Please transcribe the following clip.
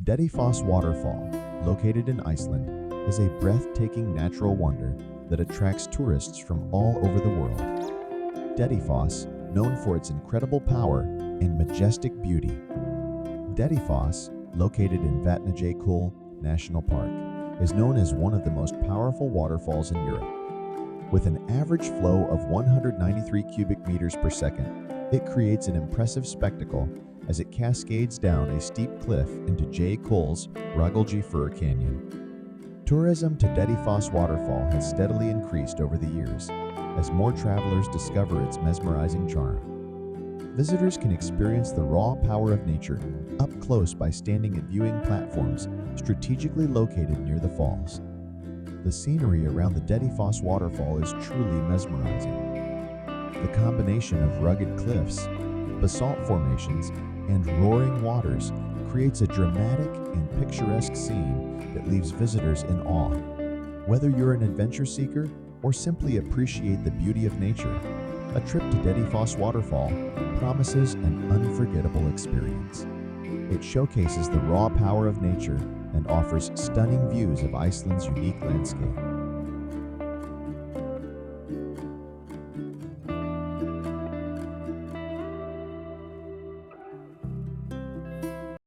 Dettifoss Waterfall, located in Iceland, is a breathtaking natural wonder that attracts tourists from all over the world. Dettifoss, known for its incredible power and majestic beauty. Dettifoss, located in Vatnajökull National Park, is known as one of the most powerful waterfalls in Europe. With an average flow of 193 cubic meters per second, it creates an impressive spectacle as it cascades down a steep cliff into Jökulsárgljúfur Canyon. Tourism to Dettifoss Waterfall has steadily increased over the years as more travelers discover its mesmerizing charm. Visitors can experience the raw power of nature up close by standing at viewing platforms strategically located near the falls. The scenery around the Dettifoss Waterfall is truly mesmerizing. The combination of rugged cliffs, basalt formations, and roaring waters creates a dramatic and picturesque scene that leaves visitors in awe. Whether you're an adventure seeker or simply appreciate the beauty of nature, a trip to Dettifoss Waterfall promises an unforgettable experience. It showcases the raw power of nature and offers stunning views of Iceland's unique landscape.